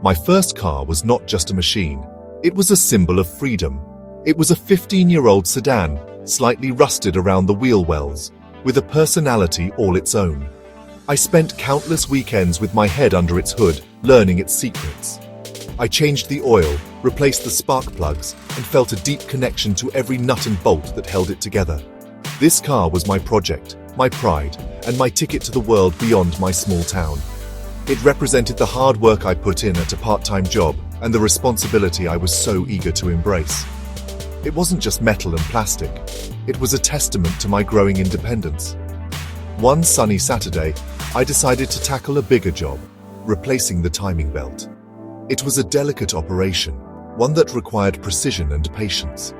My first car was not just a machine. It was a symbol of freedom. It was a 15-year-old sedan, slightly rusted around the wheel wells, with a personality all its own. I spent countless weekends with my head under its hood, learning its secrets. I changed the oil, replaced the spark plugs, and felt a deep connection to every nut and bolt that held it together. This car was my project, my pride, and my ticket to the world beyond my small town. It represented the hard work I put in at a part-time job and the responsibility I was so eager to embrace. It wasn't just metal and plastic. It was a testament to my growing independence. One sunny Saturday, I decided to tackle a bigger job, replacing the timing belt. It was a delicate operation, one that required precision and patience.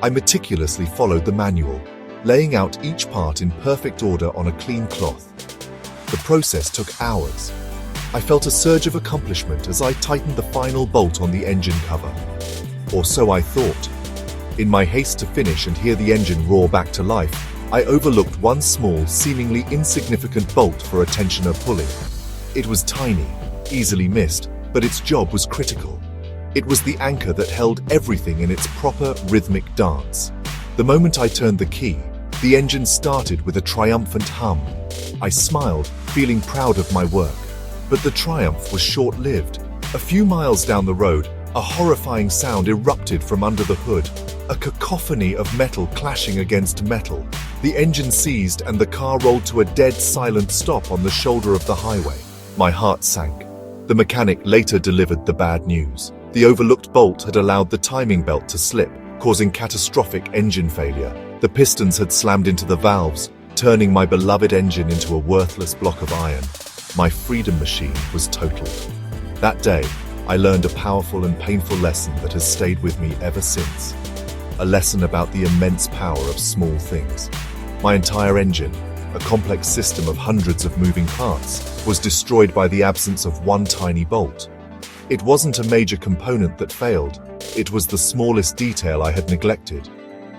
I meticulously followed the manual, laying out each part in perfect order on a clean cloth. The process took hours. I felt a surge of accomplishment as I tightened the final bolt on the engine cover. Or so I thought. In my haste to finish and hear the engine roar back to life, I overlooked one small, seemingly insignificant bolt for a tensioner pulley. It was tiny, easily missed, but its job was critical. It was the anchor that held everything in its proper rhythmic dance. The moment I turned the key, the engine started with a triumphant hum. I smiled, feeling proud of my work. But the triumph was short-lived. A few miles down the road, a horrifying sound erupted from under the hood. A cacophony of metal clashing against metal. The engine seized and the car rolled to a dead silent stop on the shoulder of the highway. My heart sank. The mechanic later delivered the bad news. The overlooked bolt had allowed the timing belt to slip, causing catastrophic engine failure. The pistons had slammed into the valves, turning my beloved engine into a worthless block of iron. My freedom machine was totaled. That day, I learned a powerful and painful lesson that has stayed with me ever since. A lesson about the immense power of small things. My entire engine, a complex system of hundreds of moving parts, was destroyed by the absence of one tiny bolt. It wasn't a major component that failed, it was the smallest detail I had neglected.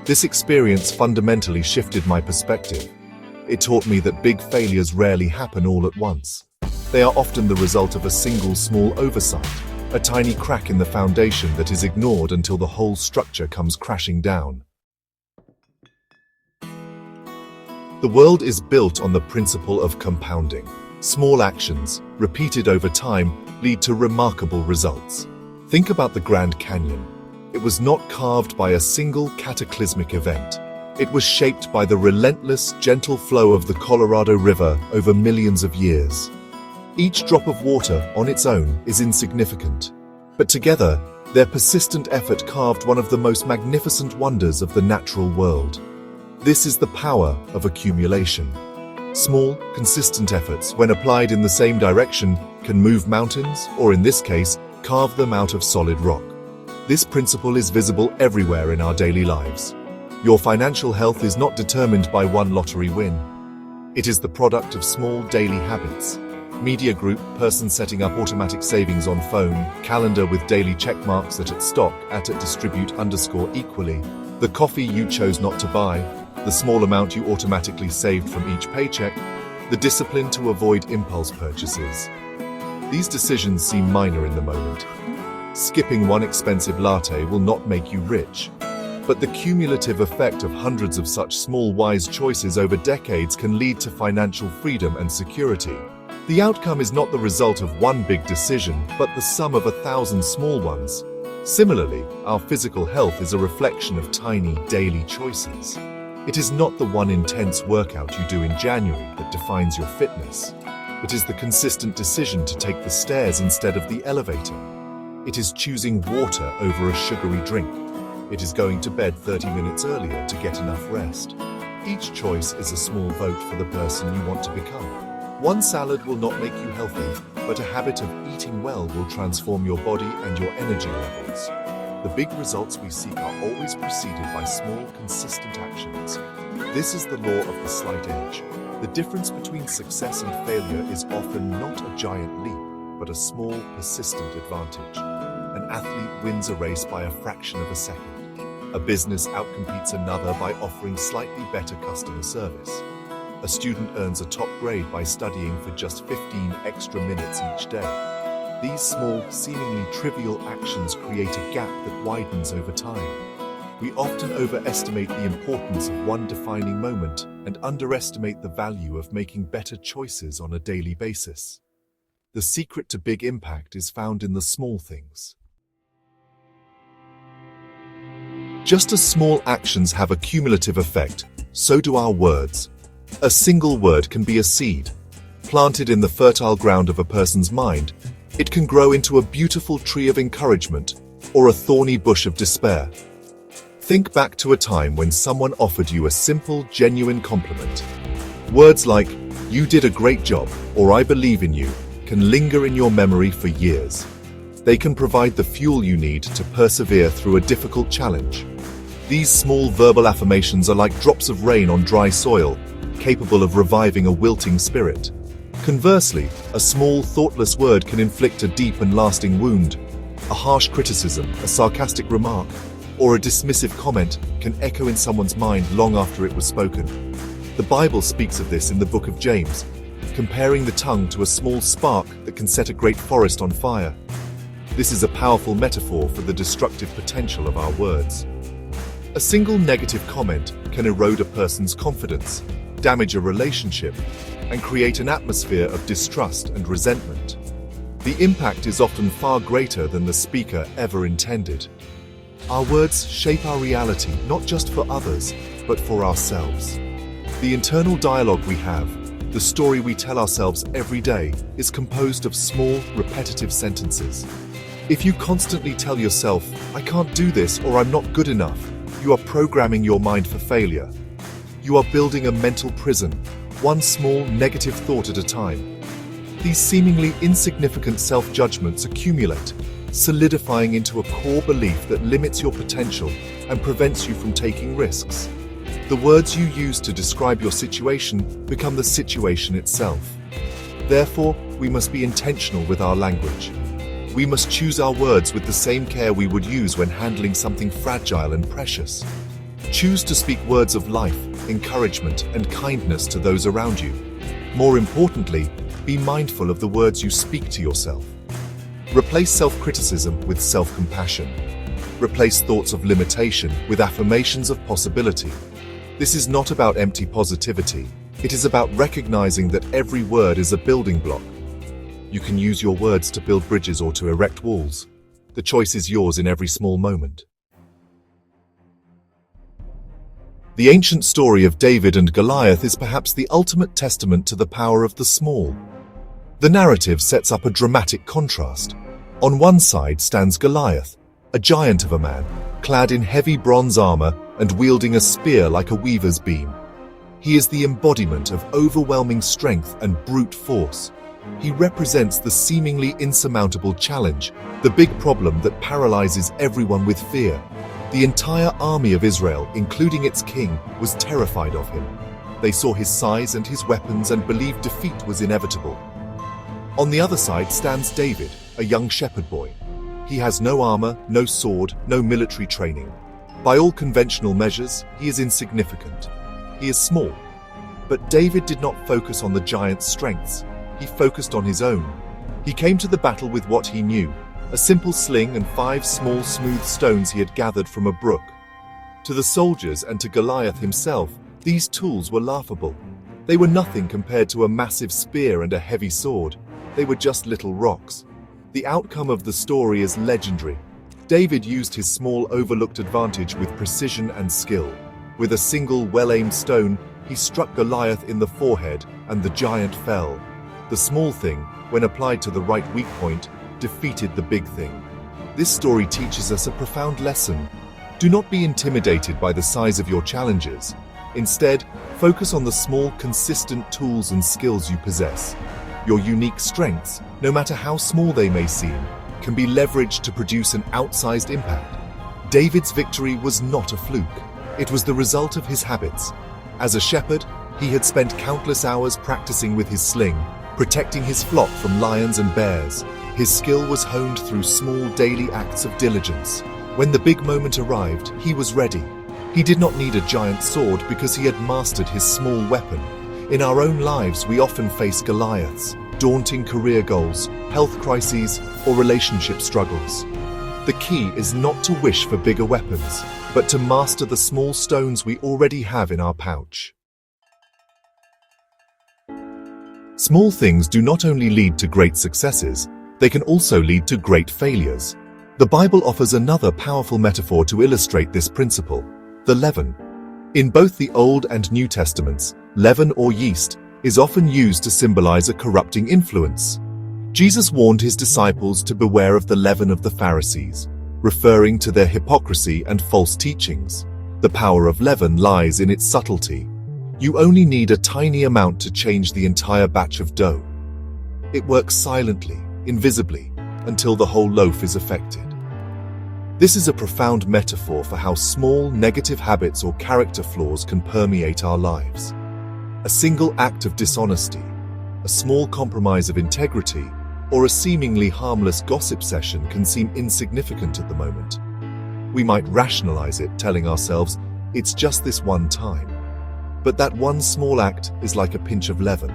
This experience fundamentally shifted my perspective. It taught me that big failures rarely happen all at once. They are often the result of a single small oversight, a tiny crack in the foundation that is ignored until the whole structure comes crashing down. The world is built on the principle of compounding. Small actions, repeated over time, lead to remarkable results. Think about the Grand Canyon. It was not carved by a single cataclysmic event. It was shaped by the relentless, gentle flow of the Colorado River over millions of years. Each drop of water on its own is insignificant, but together, their persistent effort carved one of the most magnificent wonders of the natural world. This is the power of accumulation. Small, consistent efforts, when applied in the same direction, can move mountains, or in this case, carve them out of solid rock. This principle is visible everywhere in our daily lives. Your financial health is not determined by one lottery win. It is the product of small daily habits. Media group, person setting up automatic savings on phone, calendar with daily check marks at stock, at distribute _equally. The coffee you chose not to buy, the small amount you automatically saved from each paycheck, the discipline to avoid impulse purchases. These decisions seem minor in the moment. Skipping one expensive latte will not make you rich. But the cumulative effect of hundreds of such small wise choices over decades can lead to financial freedom and security. The outcome is not the result of one big decision, but the sum of 1,000 small ones. Similarly, our physical health is a reflection of tiny, daily choices. It is not the one intense workout you do in January that defines your fitness. It is the consistent decision to take the stairs instead of the elevator. It is choosing water over a sugary drink. It is going to bed 30 minutes earlier to get enough rest. Each choice is a small vote for the person you want to become. One salad will not make you healthy, but a habit of eating well will transform your body and your energy levels. The big results we seek are always preceded by small, consistent actions. This is the law of the slight edge. The difference between success and failure is often not a giant leap, but a small, persistent advantage. An athlete wins a race by a fraction of a second. A business outcompetes another by offering slightly better customer service. A student earns a top grade by studying for just 15 extra minutes each day. These small, seemingly trivial actions create a gap that widens over time. We often overestimate the importance of one defining moment and underestimate the value of making better choices on a daily basis. The secret to big impact is found in the small things. Just as small actions have a cumulative effect, so do our words. A single word can be a seed. Planted in the fertile ground of a person's mind, it can grow into a beautiful tree of encouragement or a thorny bush of despair. Think back to a time when someone offered you a simple, genuine compliment. Words like, "You did a great job," or "I believe in you," can linger in your memory for years. They can provide the fuel you need to persevere through a difficult challenge. These small verbal affirmations are like drops of rain on dry soil, capable of reviving a wilting spirit. Conversely, a small, thoughtless word can inflict a deep and lasting wound. A harsh criticism, a sarcastic remark, or a dismissive comment can echo in someone's mind long after it was spoken. The Bible speaks of this in the book of James, comparing the tongue to a small spark that can set a great forest on fire. This is a powerful metaphor for the destructive potential of our words. A single negative comment can erode a person's confidence, damage a relationship, and create an atmosphere of distrust and resentment. The impact is often far greater than the speaker ever intended. Our words shape our reality not just for others, but for ourselves. The internal dialogue we have, the story we tell ourselves every day, is composed of small, repetitive sentences. If you constantly tell yourself, "I can't do this," or "I'm not good enough," you are programming your mind for failure. You are building a mental prison, one small negative thought at a time. These seemingly insignificant self-judgments accumulate, solidifying into a core belief that limits your potential and prevents you from taking risks. The words you use to describe your situation become the situation itself. Therefore, we must be intentional with our language. We must choose our words with the same care we would use when handling something fragile and precious. Choose to speak words of life, encouragement, and kindness to those around you. More importantly, be mindful of the words you speak to yourself. Replace self-criticism with self-compassion. Replace thoughts of limitation with affirmations of possibility. This is not about empty positivity. It is about recognizing that every word is a building block. You can use your words to build bridges or to erect walls. The choice is yours in every small moment. The ancient story of David and Goliath is perhaps the ultimate testament to the power of the small. The narrative sets up a dramatic contrast. On one side stands Goliath, a giant of a man, clad in heavy bronze armor and wielding a spear like a weaver's beam. He is the embodiment of overwhelming strength and brute force. He represents the seemingly insurmountable challenge, the big problem that paralyzes everyone with fear. The entire army of Israel, including its king, was terrified of him. They saw his size and his weapons and believed defeat was inevitable. On the other side stands David, a young shepherd boy. He has no armor, no sword, no military training. By all conventional measures, he is insignificant. He is small. But David did not focus on the giant's strengths. He focused on his own. He came to the battle with what he knew, a simple sling and 5 small, smooth stones he had gathered from a brook. To the soldiers and to Goliath himself, these tools were laughable. They were nothing compared to a massive spear and a heavy sword. They were just little rocks. The outcome of the story is legendary. David used his small, overlooked advantage with precision and skill. With a single, well-aimed stone, he struck Goliath in the forehead, and the giant fell. The small thing, when applied to the right weak point, defeated the big thing. This story teaches us a profound lesson. Do not be intimidated by the size of your challenges. Instead, focus on the small, consistent tools and skills you possess. Your unique strengths, no matter how small they may seem, can be leveraged to produce an outsized impact. David's victory was not a fluke. It was the result of his habits. As a shepherd, he had spent countless hours practicing with his sling, protecting his flock from lions and bears. His skill was honed through small daily acts of diligence. When the big moment arrived, he was ready. He did not need a giant sword because he had mastered his small weapon. In our own lives, we often face Goliaths. daunting career goals, health crises, or relationship struggles. The key is not to wish for bigger weapons, but to master the small stones we already have in our pouch. Small things do not only lead to great successes, they can also lead to great failures. The Bible offers another powerful metaphor to illustrate this principle: the leaven. In both the Old and New Testaments, leaven or yeast is often used to symbolize a corrupting influence. Jesus warned his disciples to beware of the leaven of the Pharisees, referring to their hypocrisy and false teachings. The power of leaven lies in its subtlety. You only need a tiny amount to change the entire batch of dough. It works silently, invisibly, until the whole loaf is affected. This is a profound metaphor for how small negative habits or character flaws can permeate our lives. A single act of dishonesty, a small compromise of integrity, or a seemingly harmless gossip session can seem insignificant at the moment. We might rationalize it, telling ourselves, it's just this one time. But that one small act is like a pinch of leaven.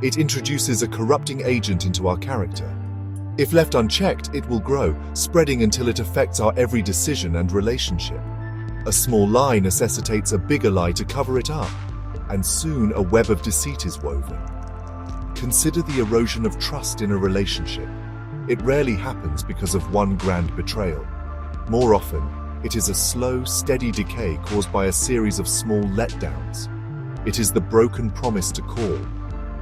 It introduces a corrupting agent into our character. If left unchecked, it will grow, spreading until it affects our every decision and relationship. A small lie necessitates a bigger lie to cover it up, and soon a web of deceit is woven. Consider the erosion of trust in a relationship. It rarely happens because of one grand betrayal. More often, it is a slow, steady decay caused by a series of small letdowns. It is the broken promise to call.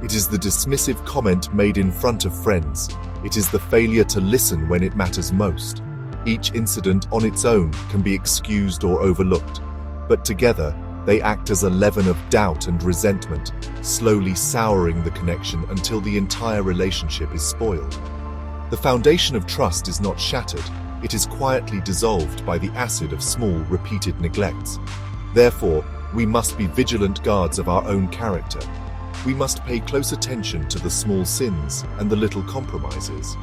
It is the dismissive comment made in front of friends. It is the failure to listen when it matters most. Each incident on its own can be excused or overlooked, but together, they act as a leaven of doubt and resentment, slowly souring the connection until the entire relationship is spoiled. The foundation of trust is not shattered, it is quietly dissolved by the acid of small, repeated neglects. Therefore, we must be vigilant guards of our own character. We must pay close attention to the small sins and the little compromises.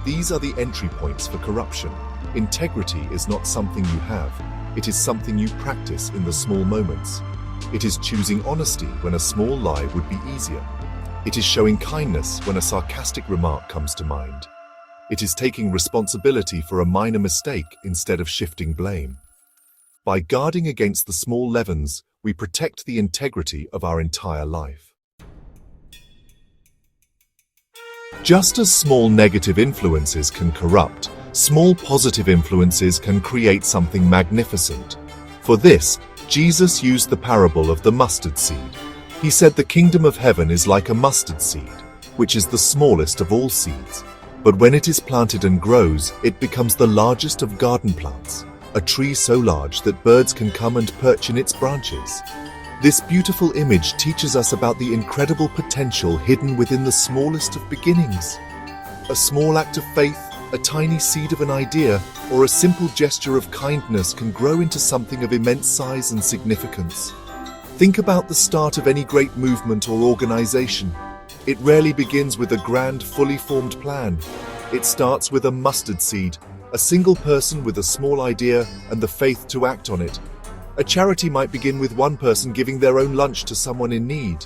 These are the entry points for corruption. Integrity is not something you have. It is something you practice in the small moments. It is choosing honesty when a small lie would be easier. It is showing kindness when a sarcastic remark comes to mind. It is taking responsibility for a minor mistake instead of shifting blame. By guarding against the small leavens, we protect the integrity of our entire life. Just as small negative influences can corrupt, small positive influences can create something magnificent. For this, Jesus used the parable of the mustard seed. He said the kingdom of heaven is like a mustard seed, which is the smallest of all seeds. But when it is planted and grows, it becomes the largest of garden plants, a tree so large that birds can come and perch in its branches. This beautiful image teaches us about the incredible potential hidden within the smallest of beginnings. A small act of faith, a tiny seed of an idea, or a simple gesture of kindness can grow into something of immense size and significance. Think about the start of any great movement or organization. It rarely begins with a grand, fully formed plan. It starts with a mustard seed, a single person with a small idea and the faith to act on it. A charity might begin with one person giving their own lunch to someone in need.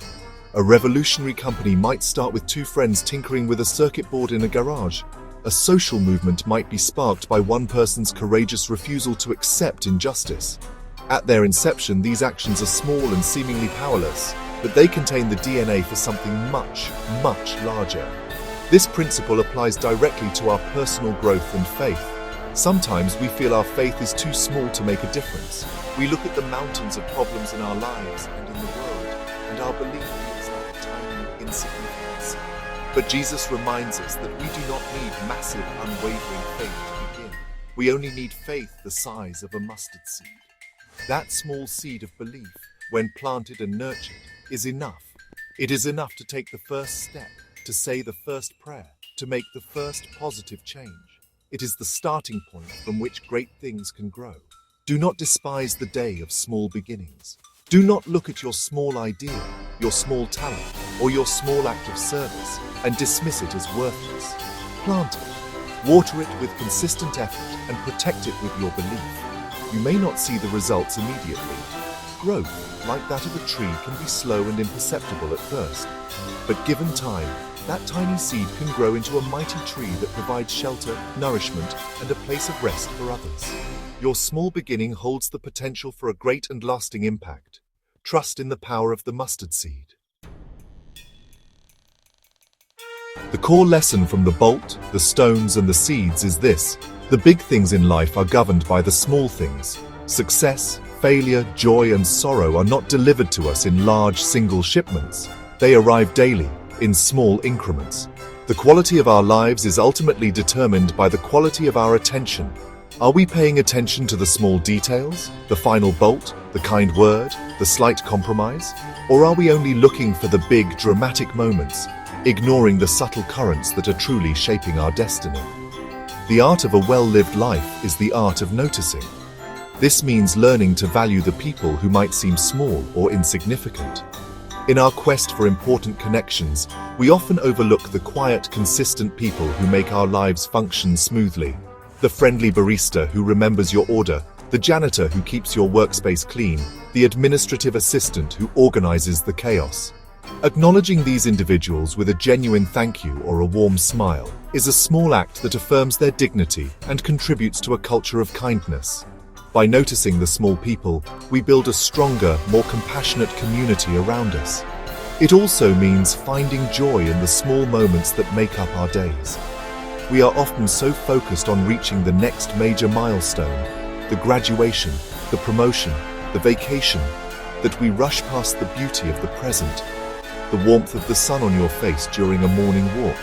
A revolutionary company might start with two friends tinkering with a circuit board in a garage. A social movement might be sparked by one person's courageous refusal to accept injustice. At their inception, these actions are small and seemingly powerless, but they contain the DNA for something much, much larger. This principle applies directly to our personal growth and faith. Sometimes we feel our faith is too small to make a difference. We look at the mountains of problems in our lives and in the world, and our belief feels like a tiny, insignificant seed. But Jesus reminds us that we do not need massive, unwavering faith to begin. We only need faith the size of a mustard seed. That small seed of belief, when planted and nurtured, is enough. It is enough to take the first step, to say the first prayer, to make the first positive change. It is the starting point from which great things can grow. Do not despise the day of small beginnings. Do not look at your small idea, your small talent, or your small act of service and dismiss it as worthless. Plant it, water it with consistent effort, and protect it with your belief. You may not see the results immediately. Growth, like that of a tree, can be slow and imperceptible at first. But given time, That tiny seed can grow into a mighty tree that provides shelter, nourishment, and a place of rest for others. Your small beginning holds the potential for a great and lasting impact. Trust in the power of the mustard seed. The core lesson from the bolt, the stones, and the seeds is this: the big things in life are governed by the small things. Success, failure, joy, and sorrow are not delivered to us in large single shipments. They arrive daily, in small increments. The quality of our lives is ultimately determined by the quality of our attention. Are we paying attention to the small details, the final bolt, the kind word, the slight compromise? Or are we only looking for the big, dramatic moments, ignoring the subtle currents that are truly shaping our destiny? The art of a well-lived life is the art of noticing. This means learning to value the people who might seem small or insignificant. In our quest for important connections, we often overlook the quiet, consistent people who make our lives function smoothly. The friendly barista who remembers your order, the janitor who keeps your workspace clean, the administrative assistant who organizes the chaos. Acknowledging these individuals with a genuine thank you or a warm smile is a small act that affirms their dignity and contributes to a culture of kindness. By noticing the small people, we build a stronger, more compassionate community around us. It also means finding joy in the small moments that make up our days. We are often so focused on reaching the next major milestone, the graduation, the promotion, the vacation, that we rush past the beauty of the present. The warmth of the sun on your face during a morning walk,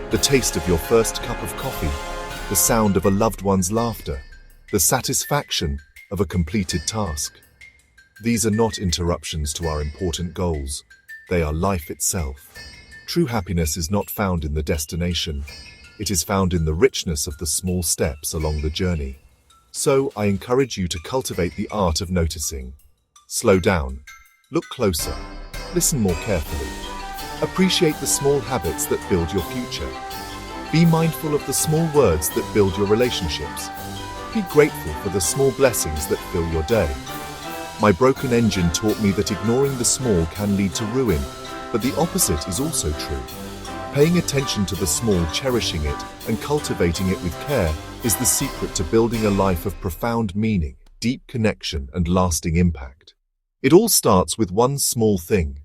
the taste of your first cup of coffee, the sound of a loved one's laughter, the satisfaction of a completed task. These are not interruptions to our important goals. They are life itself. True happiness is not found in the destination. It is found in the richness of the small steps along the journey. So, I encourage you to cultivate the art of noticing. Slow down. Look closer. Listen more carefully. Appreciate the small habits that build your future. Be mindful of the small words that build your relationships. Be grateful for the small blessings that fill your day. My broken engine taught me that ignoring the small can lead to ruin, but the opposite is also true. Paying attention to the small, cherishing it, and cultivating it with care is the secret to building a life of profound meaning, deep connection, and lasting impact. It all starts with one small thing: